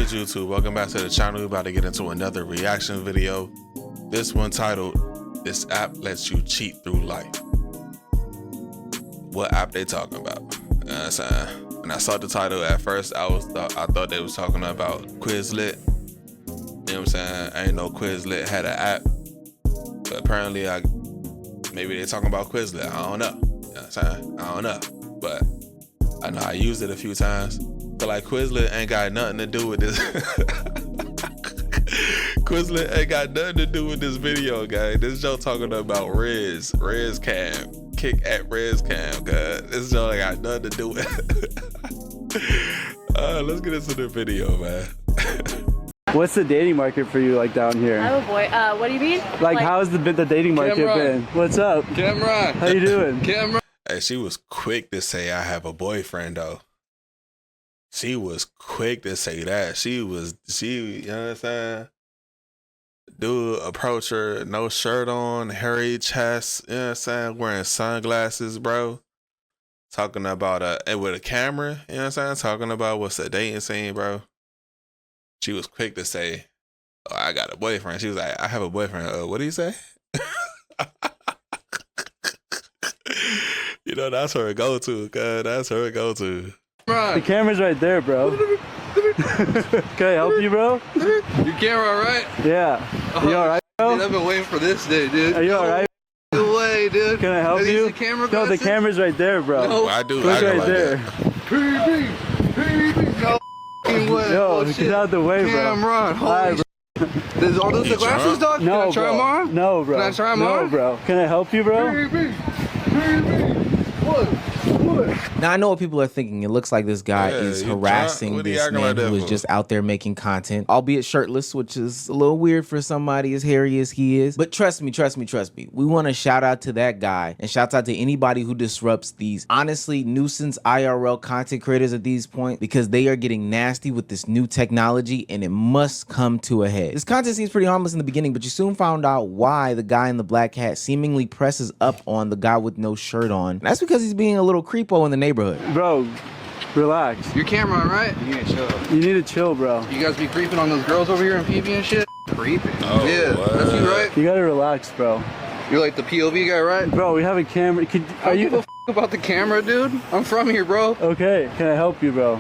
good YouTube? Welcome back to the channel. We're about to get into another reaction video. This one titled, "This app lets you cheat through life." What app they talking about? You know what I'm saying? When I saw the title at first, I thought they was talking about Quizlet. You know what I'm saying? I ain't know Quizlet had an app. But apparently maybe they talking about Quizlet. I don't know. You know what I'm saying? I don't know. But I know I used it a few times. But like Quizlet ain't got nothing to do with this. Quizlet ain't got nothing to do with this video, guys. This show talking about Rez Cam. Kick at Rez Cam, guys. This show ain't got nothing to do with it. Let's get into the video, man. What's the dating market for you like down here? I have a boy. What do you mean? Like how's the dating market been? What's up? Camera. How you doing? Camera. Hey, she was quick to say I have a boyfriend though. She was quick to say that. She, you know what I'm saying? Dude approach her, no shirt on, hairy chest, you know what I'm saying? Wearing sunglasses, bro. Talking about and with a camera, you know what I'm saying? Talking about what's the dating scene, bro. She was quick to say, "Oh, I got a boyfriend." She was like, "I have a boyfriend." What do you say? You know, that's her go-to, cuz. That's her go-to. The camera's right there, bro. Can I help you, bro? Your camera all right? Yeah. Are you all right, bro? Dude, I've been waiting for this day, dude. Are you all right? No way, dude. Can I help you? The camera no, the camera's right there, bro. No. I do. Look right like there. That. PB. No way. Yo, get out the way, bro. Camera. Holy Does all those the glasses, dog? No, Can I try them on? No, bro. Can I try them on? No, bro. Can I help you, bro? What? Now I know what people are thinking. It looks like this guy is harassing this man who is just out there making content, albeit shirtless, which is a little weird for somebody as hairy as he is. But trust me. We want to shout out to that guy and shout out to anybody who disrupts these honestly nuisance IRL content creators at these points, because they are getting nasty with this new technology and it must come to a head. This content seems pretty harmless in the beginning, but you soon found out why the guy in the black hat seemingly presses up on the guy with no shirt on. And that's because he's being a little creepo in the neighborhood. Bro, relax. Your camera, all right? You need to chill. You need to chill, bro. You guys be creeping on those girls over here in PB and shit? Creeping. Oh, yeah, what? that's you, right? You gotta relax, bro. You're like the POV guy, right? Bro, we have a camera. Are you give a f about the camera, dude? I'm from here, bro. Okay, can I help you, bro?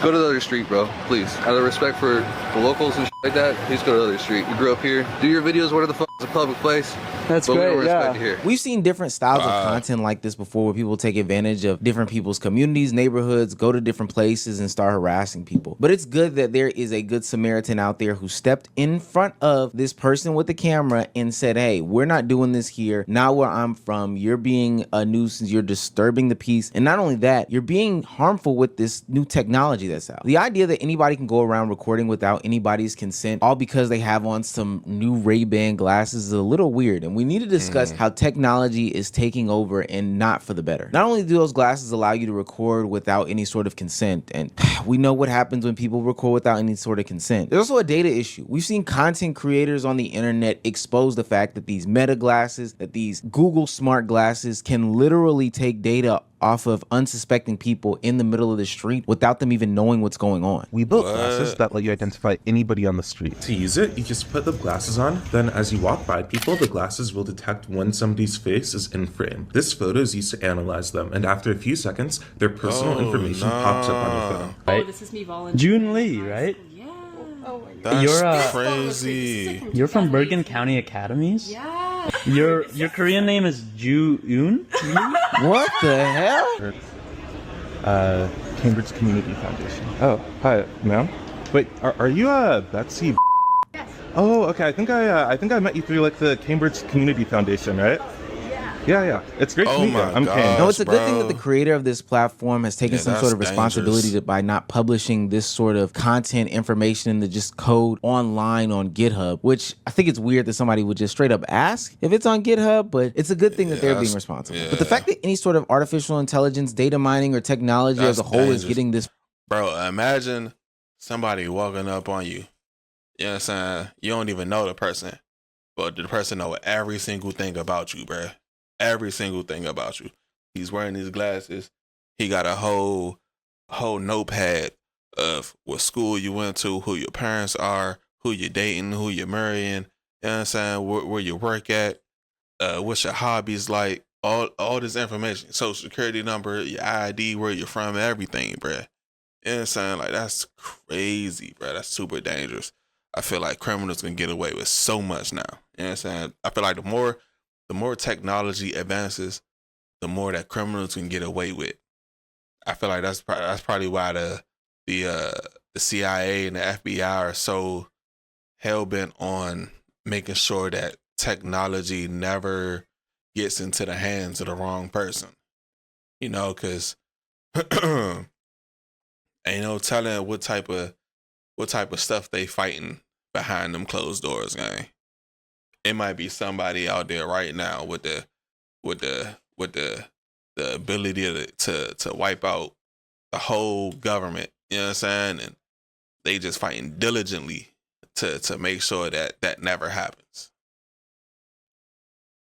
Go to the other street, bro. Please. Out of respect for the locals and shit like that, please go to the other street. You grew up here. Do your videos where the f is a public place. That's but great, we don't respect yeah. it here. We've seen different styles of content like this before, where people take advantage of different people's communities, neighborhoods, go to different places and start harassing people. But it's good that there is a good Samaritan out there who stepped in front of this person with the camera and said, "Hey, we're not doing this here. Not where I'm from. You're being a nuisance. You're disturbing the peace. And not only that, you're being harmful with this new technology that's out." The idea that anybody can go around recording without anybody's consent, all because they have on some new Ray-Ban glasses, is a little weird. And we need to discuss how technology is taking over and not for the better. Not only do those glasses allow you to record without any sort of consent, and we know what happens when people record without any sort of consent. There's also a data issue. We've seen content creators on the internet expose the fact that these Meta glasses, that these Google smart glasses can literally take data off of unsuspecting people in the middle of the street without them even knowing what's going on. We built glasses that let you identify anybody on the street. To use it, you just put the glasses on, then as you walk by people, the glasses will detect when somebody's face is in frame. This photo is used to analyze them, and after a few seconds, their personal information pops up on your phone. Oh, this is me volunteering. June Lee, right? Yeah. Oh my God. That's You're, crazy. You're from Bergen County Academies? Yeah. Your Korean name is Ju-eun? What the hell? Cambridge Community Foundation. Oh, hi, ma'am. Wait, are you Betsy? Yes. Oh, okay. I think I met you through like the Cambridge Community Foundation, right? Yeah. It's great to meet you. I'm Kane. No, it's a good thing bro. that the creator of this platform has taken some sort of responsibility by not publishing this sort of content information in the just code online on GitHub, which I think it's weird that somebody would just straight up ask if it's on GitHub, but it's a good thing that they're being responsible. But the fact that any sort of artificial intelligence, data mining, or technology as a whole is getting this. Bro, imagine somebody walking up on you. You know what I'm saying? You don't even know the person, but the person know every single thing about you, bro. Every single thing about you. He's wearing these glasses. He got a whole notepad of what school you went to, who your parents are, who you're dating, who you're marrying, you know what I'm saying, where you work at, what's your hobbies like, all this information, social security number, your ID, where you're from, everything, bruh. You know what I'm saying? Like, that's crazy, bruh. That's super dangerous. I feel like criminals can get away with so much now. You know what I'm saying? I feel like the more technology advances, the more that criminals can get away with. I feel like that's probably why the CIA and the FBI are so hell bent on making sure that technology never gets into the hands of the wrong person. You know, because ain't no telling what type of stuff they fighting behind them closed doors, gang. It might be somebody out there right now with the ability to wipe out the whole government, you know what I'm saying? And they just fighting diligently to make sure that never happens.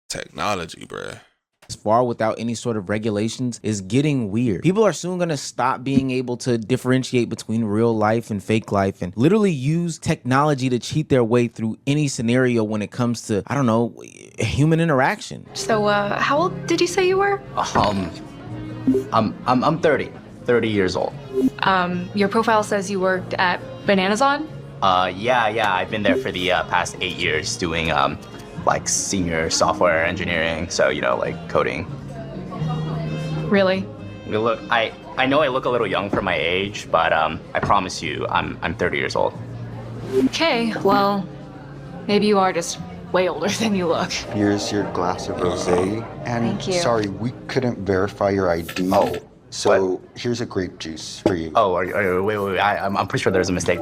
Technology, bruh. As far without any sort of regulations is getting weird. People are soon going to stop being able to differentiate between real life and fake life and literally use technology to cheat their way through any scenario when it comes to, I don't know, human interaction. So, how old did you say you were? I'm 30 years old. Your profile says you worked at Bananazon? Yeah, I've been there for the past 8 years doing like senior software engineering, so like coding. Really? Look, I know I look a little young for my age, but I promise you, I'm 30 years old. Okay, well, maybe you are just way older than you look. Here's your glass of rosé. And Thank you. sorry, we couldn't verify your ID. Oh, so here's a grape juice for you. Oh, wait, I'm pretty sure there's a mistake.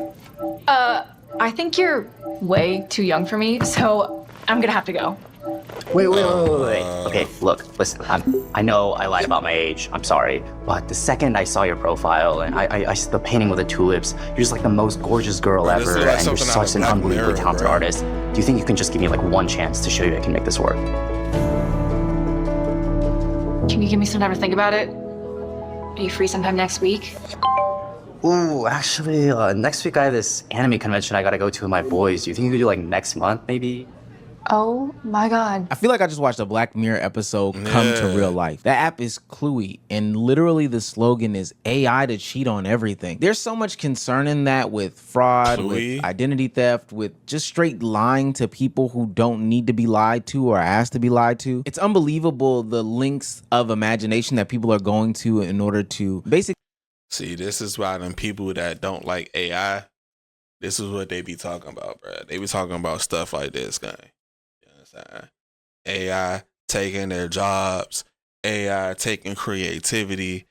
I think you're way too young for me, so I'm gonna have to go. Wait. Okay, look, listen, I know I lied about my age. I'm sorry. But the second I saw your profile and I the painting with the tulips, you're just like the most gorgeous girl Bro, this ever, is like and you're something out of such an Black unbelievably Mirror, talented bro. artist. Do you think you can just give me like one chance to show you I can make this work? Can you give me some time to think about it? Are you free sometime next week? Ooh, actually, next week I have this anime convention I gotta go to with my boys. Do you think you could do like next month, maybe? Oh my god. I feel like I just watched a Black Mirror episode come to real life. That app is Cluey, and literally the slogan is AI to cheat on everything. There's so much concern in that with fraud, Cluey? with identity theft, with just straight lying to people who don't need to be lied to or asked to be lied to. It's unbelievable the links of imagination that people are going to in order to basically. See, this is why them people that don't like AI, this is what they be talking about, bro. They be talking about stuff like this, guy. You know what I'm saying? AI taking their jobs, AI taking creativity,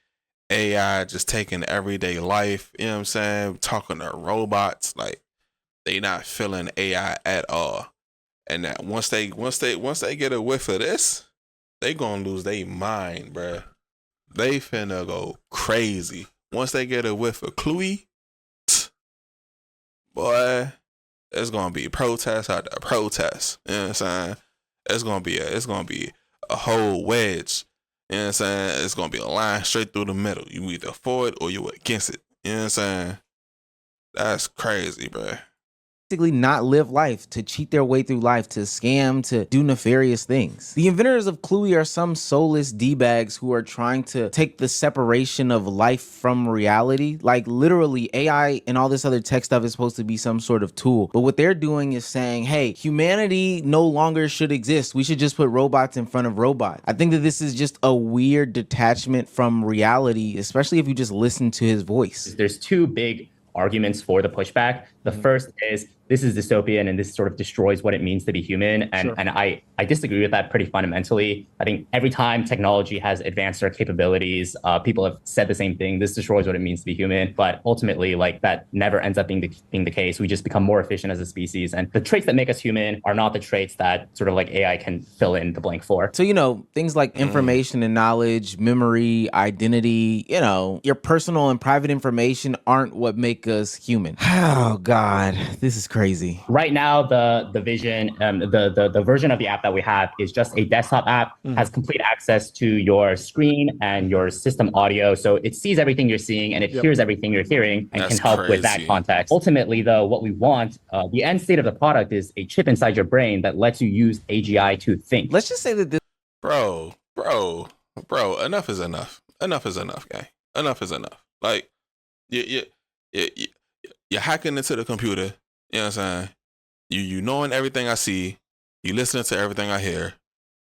AI just taking everyday life, you know what I'm saying? Talking to robots, like they not feeling AI at all. And that once they get a whiff of this, they gonna lose their mind, bro. They finna go crazy. Once they get a whiff of Cluey, boy, it's gonna be protest after protest. You know what I'm saying? It's gonna be a whole wedge. You know what I'm saying? It's gonna be a line straight through the middle. You either for it or you against it. You know what I'm saying? That's crazy, bro. Not live life, to cheat their way through life, to scam, to do nefarious things. The inventors of Cluey are some soulless D-bags who are trying to take the separation of life from reality. Like literally AI and all this other tech stuff is supposed to be some sort of tool. But what they're doing is saying, hey, humanity no longer should exist. We should just put robots in front of robots. I think that this is just a weird detachment from reality, especially if you just listen to his voice. There's two big arguments for the pushback. The first is this is dystopian and this sort of destroys what it means to be human. And I disagree with that pretty fundamentally. I think every time technology has advanced our capabilities, people have said the same thing. This destroys what it means to be human. But ultimately, like that never ends up being the case. We just become more efficient as a species. And the traits that make us human are not the traits that sort of like AI can fill in the blank for. So, things like information and knowledge, memory, identity, your personal and private information aren't what make us human. Oh, God, this is crazy. crazy. Right now, the vision, the version of the app that we have is just a desktop app, has complete access to your screen and your system audio. So it sees everything you're seeing and it hears everything you're hearing and That's can help with that crazy. context. Ultimately, though, what we want, the end state of the product is a chip inside your brain that lets you use AGI to think. Let's just say that this Bro, enough is enough. Enough is enough, gang. Enough is enough. Like, you're hacking into the computer. You know what I'm saying? You knowing everything I see. You listening to everything I hear.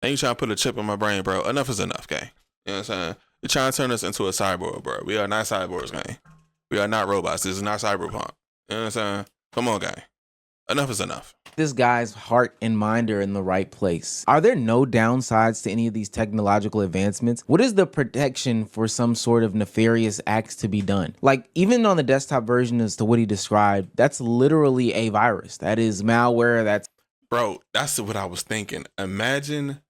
And you trying to put a chip in my brain, bro. Enough is enough, gang. You know what I'm saying? You're trying to turn us into a cyborg, bro. We are not cyborgs, gang. We are not robots. This is not cyberpunk. You know what I'm saying? Come on, gang. Enough is enough. This guy's heart and mind are in the right place. Are there no downsides to any of these technological advancements? What is the protection for some sort of nefarious acts to be done? Like, even on the desktop version as to what he described, that's literally a virus. That is malware. That's... Bro, that's what I was thinking. Imagine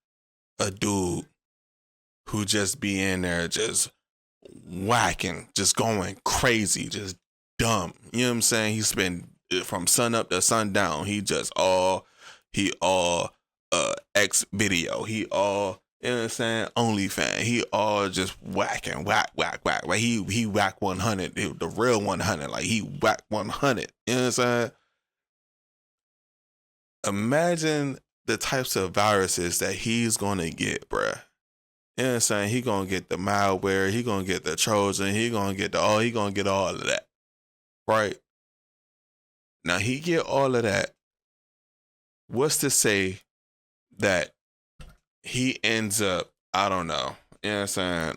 a dude who just be in there just whacking, just going crazy, just dumb. You know what I'm saying? He spent from sun up to sundown. He all X video. He all, you know what I'm saying, OnlyFans. He all just whacking, whack. Like he whack 100, the real 100. Like he whack 100. You know what I'm saying? Imagine the types of viruses that he's gonna get, bruh. You know what I'm saying? He gonna get the malware. He gonna get the Trojan. He gonna get all of that, right? Now he get all of that. What's to say that he ends up, I don't know, you know what I'm saying,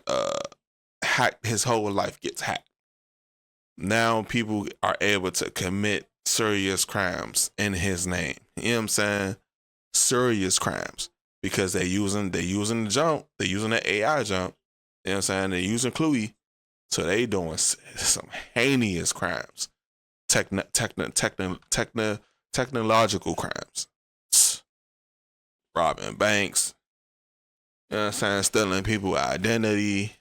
his whole life gets hacked. Now people are able to commit serious crimes in his name. You know what I'm saying? Serious crimes. Because they using the jump, they using the AI jump, you know what I'm saying? They're using Cluey, so they doing some heinous crimes. Technological crimes. Robbing banks. You know what I'm saying? Stealing people's identity.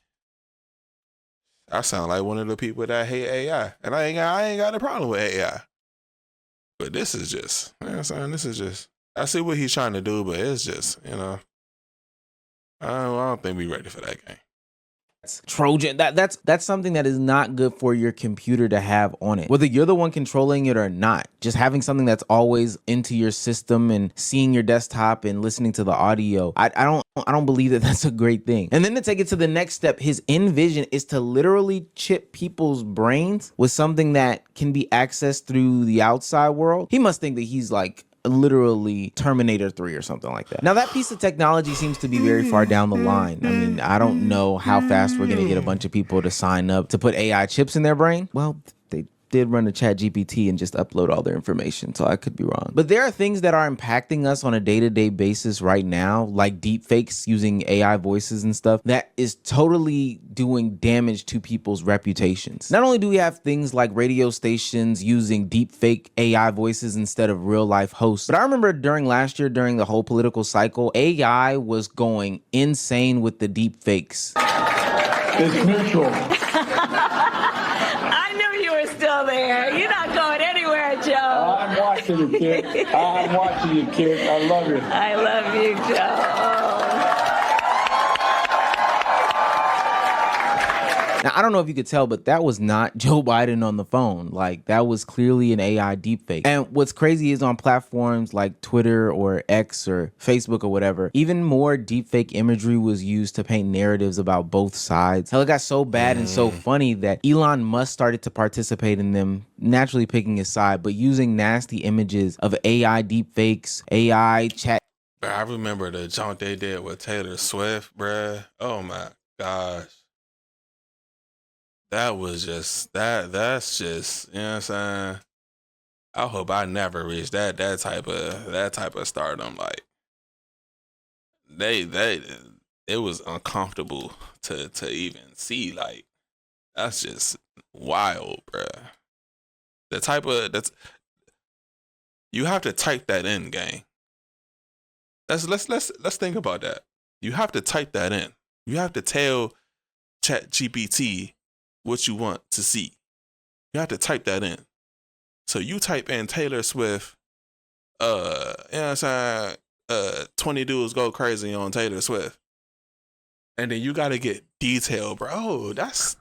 I sound like one of the people that hate AI. And I ain't got a problem with AI. But this is just, you know what I'm saying? This is just, I see what he's trying to do, but it's just, you know, I don't think we ready for that game. Trojan, that's something that is not good for your computer to have on it, whether you're the one controlling it or not. Just having something that's always into your system and seeing your desktop and listening to the audio, I don't believe that that's a great thing. And then to take it to the next step, his end vision is to literally chip people's brains with something that can be accessed through the outside world. He must think that he's like literally Terminator 3 or something like that. Now that piece of technology seems to be very far down the line. I mean, I don't know how fast we're gonna get a bunch of people to sign up to put AI chips in their brain. Well, they did run a ChatGPT and just upload all their information, so I could be wrong. But there are things that are impacting us on a day-to-day basis right now, like deepfakes using AI voices and stuff, that is totally doing damage to people's reputations. Not only do we have things like radio stations using deepfake AI voices instead of real-life hosts, but I remember during last year, during the whole political cycle, AI was going insane with the deepfakes. It's neutral. Still there. You're not going anywhere, Joe. I'm watching you, kid. I'm watching you, kid. I love you. I love you, Joe. Now, I don't know if you could tell, but that was not Joe Biden on the phone. Like, that was clearly an AI deepfake. And what's crazy is on platforms like Twitter or X or Facebook or whatever, even more deepfake imagery was used to paint narratives about both sides. Hell, it got so bad and so funny that Elon Musk started to participate in them, naturally picking his side, but using nasty images of AI deepfakes, AI chat. I remember the junk they did with Taylor Swift, bruh. Oh my gosh. That was just that's just, you know what I'm saying? I hope I never reach that type of stardom. Like it was uncomfortable to even see. Like, that's just wild, bruh. That's you have to type that in, gang. Let's think about that. You have to type that in. You have to tell ChatGPT what you want to see. You have to type that in. So you type in Taylor Swift, you know what I'm saying? 20 dudes go crazy on Taylor Swift. And then you gotta get detail, bro. That's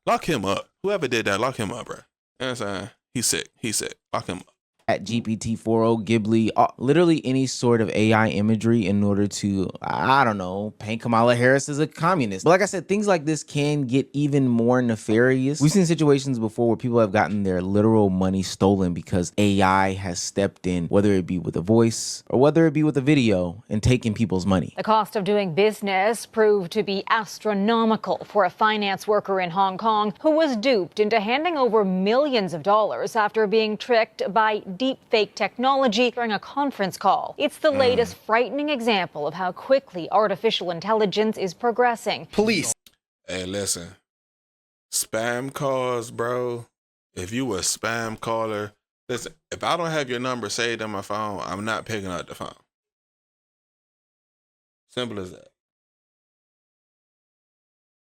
lock him up. Whoever did that, lock him up, bro. You know what I'm saying? He's sick. He's sick. Lock him up. At GPT-4o, Ghibli, literally any sort of AI imagery in order to, I don't know, paint Kamala Harris as a communist. But like I said, things like this can get even more nefarious. We've seen situations before where people have gotten their literal money stolen because AI has stepped in, whether it be with a voice or whether it be with a video, and taken people's money. The cost of doing business proved to be astronomical for a finance worker in Hong Kong who was duped into handing over millions of dollars after being tricked by deepfake technology during a conference call. It's the latest frightening example of how quickly artificial intelligence is progressing. Police. Hey, listen. Spam calls, bro. If you a spam caller, listen, if I don't have your number saved on my phone, I'm not picking up the phone. Simple as that.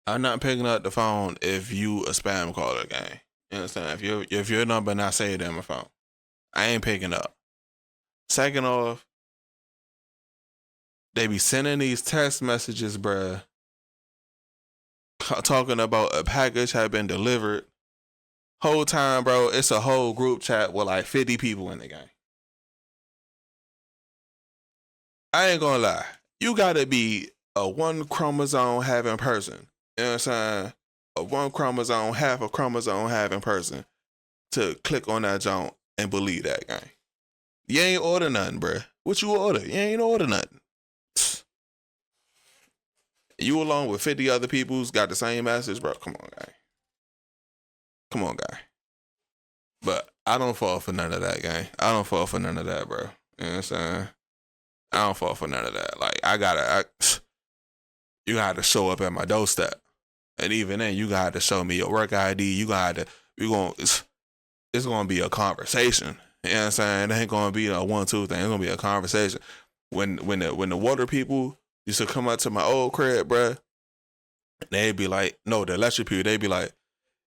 I'm not picking up the phone if you a spam caller, gang. You understand? If your number not saved on my phone, I ain't picking up. Second off, they be sending these text messages, bruh, talking about a package had been delivered. Whole time, bro, it's a whole group chat with like 50 people in the game. I ain't gonna lie. You gotta be a one chromosome having person. You know what I'm saying? A one chromosome, half a chromosome having person to click on that joint and believe that game. You ain't order nothing, bruh. What you order? You ain't order nothing. You along with 50 other people who's got the same message, bro. Come on, guy. Come on, guy. But I don't fall for none of that, gang. I don't fall for none of that, bro. You know what I'm saying? I don't fall for none of that. Like, you gotta show up at my doorstep. And even then, you gotta show me your work ID. It's gonna be a conversation. You know what I'm saying? It ain't gonna be a 1-2 thing. It's gonna be a conversation. When the water people used to come out to my old crib, bruh, they'd be like, no, the electric people, they'd be like,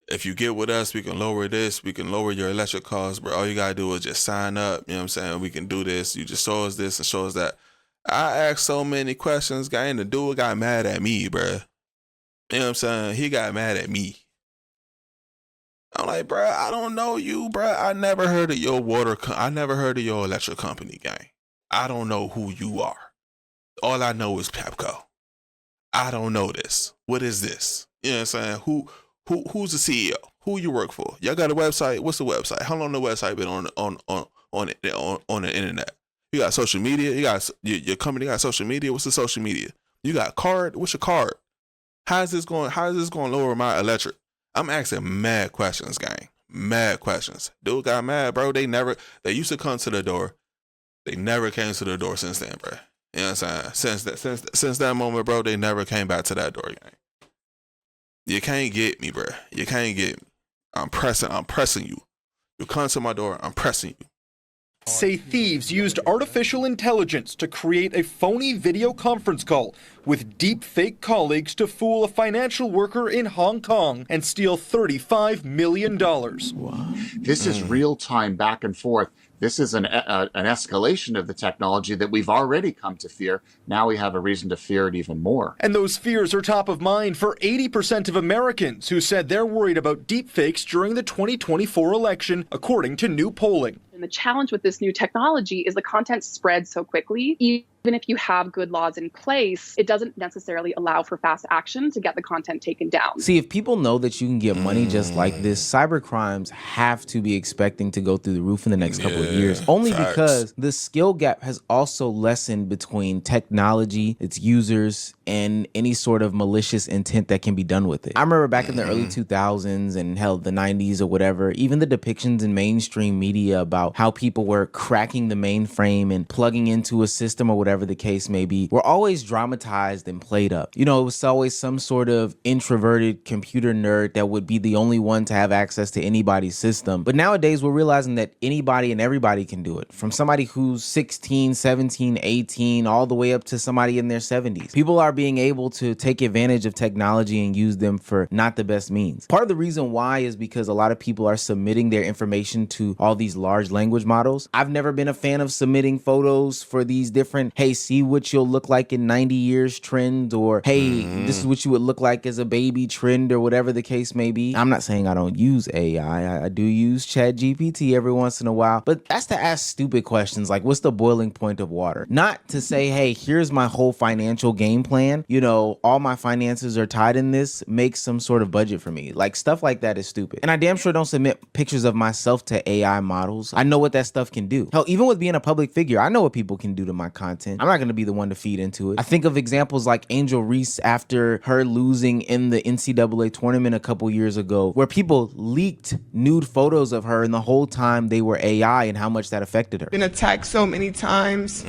if you get with us, we can lower this, we can lower your electric costs, bro. All you gotta do is just sign up. You know what I'm saying? We can do this. You just show us this and show us that. I asked so many questions, guy, and the dude got mad at me, bruh. You know what I'm saying? He got mad at me. I'm like, bruh, I don't know you, bruh. I never heard of your I never heard of your electric company, gang. I don't know who you are. All I know is Pepco. I don't know this. What is this? You know what I'm saying? Who's the CEO? Who you work for? Y'all got a website? What's the website? How long the website been on the internet? You got social media. You got your company got social media. What's the social media? You got card. What's your card? How is this going to lower my electric? I'm asking mad questions, gang. Mad questions. Dude got mad, bro. They used to come to the door. They never came to the door since then, bro. You know what I'm saying? Since that moment, bro, they never came back to that door, gang. You can't get me, bro. You can't get me. I'm pressing you. You come to my door, I'm pressing you. Say thieves used artificial intelligence to create a phony video conference call with deep fake colleagues to fool a financial worker in Hong Kong and steal $35 million. Wow. This is real-time back and forth. This is an escalation of the technology that we've already come to fear. Now we have a reason to fear it even more. And those fears are top of mind for 80% of Americans who said they're worried about deepfakes during the 2024 election, according to new polling. And the challenge with this new technology is the content spreads so quickly. Even if you have good laws in place, it doesn't necessarily allow for fast action to get the content taken down. See, if people know that you can get money just like this, cyber crimes have to be expecting to go through the roof in the next couple of years. Only because the skill gap has also lessened between technology, its users, and any sort of malicious intent that can be done with it. I remember back in the early 2000s and hell, the 90s or whatever, even the depictions in mainstream media about how people were cracking the mainframe and plugging into a system or whatever whatever the case may be, were always dramatized and played up. You know, it was always some sort of introverted computer nerd that would be the only one to have access to anybody's system. But nowadays, we're realizing that anybody and everybody can do it. From somebody who's 16, 17, 18, all the way up to somebody in their 70s. People are being able to take advantage of technology and use them for not the best means. Part of the reason why is because a lot of people are submitting their information to all these large language models. I've never been a fan of submitting photos for these different, hey, see what you'll look like in 90 years trend, or hey, this is what you would look like as a baby trend, or whatever the case may be. I'm not saying I don't use AI. I do use ChatGPT every once in a while, but that's to ask stupid questions like, what's the boiling point of water? Not to say, hey, here's my whole financial game plan. You know, all my finances are tied in this. Make some sort of budget for me. Like, stuff like that is stupid. And I damn sure don't submit pictures of myself to AI models. I know what that stuff can do. Hell, even with being a public figure, I know what people can do to my content. I'm not going to be the one to feed into it. I think of examples like Angel Reese after her losing in the NCAA tournament a couple years ago, where people leaked nude photos of her and the whole time they were AI, and how much that affected her. Been attacked so many times,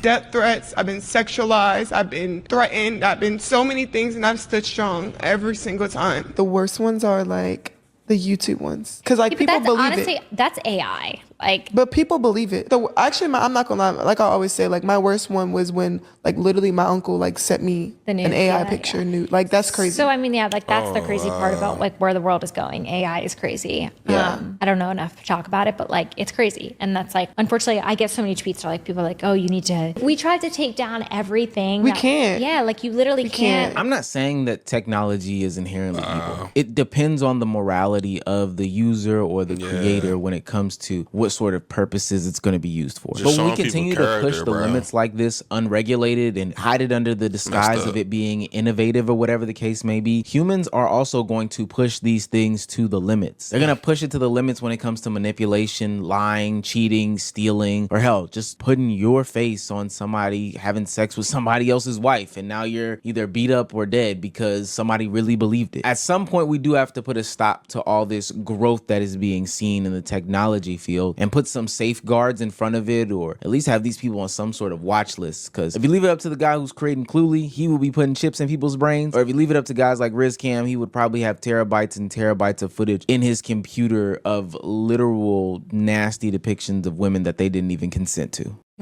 death threats, I've been sexualized, I've been threatened, I've been so many things, and I've stood strong every single time. The worst ones are like the YouTube ones, because like people believe honestly, it. That's AI. Like, but people believe it. Actually, I'm not gonna lie. Like I always say, like my worst one was when, like, literally my uncle like sent me an AI picture nude. Like that's crazy. So I mean, yeah, like that's the crazy part about like where the world is going. AI is crazy. Yeah. I don't know enough to talk about it, but like it's crazy, and that's like, unfortunately, I get so many tweets that like people are like, oh, you need to. We tried to take down everything. We can't. Yeah, like you literally can't. I'm not saying that technology is inherently evil. It depends on the morality of the user or the creator when it comes to what sort of purposes it's going to be used for. Just But when showing we continue people to push character, the bro. limits like this unregulated and hide it under the disguise of it being innovative or whatever the case may be, humans are also going to push these things to the limits. They're going to push it to the limits when it comes to manipulation, lying, cheating, stealing, or hell, just putting your face on somebody having sex with somebody else's wife, and now you're either beat up or dead because somebody really believed it. At some point, we do have to put a stop to all this growth that is being seen in the technology field and put some safeguards in front of it, or at least have these people on some sort of watch list. Because if you leave it up to the guy who's creating Cluely, he will be putting chips in people's brains. Or if you leave it up to guys like RizCam, he would probably have terabytes and terabytes of footage in his computer of literal nasty depictions of women that they didn't even consent to.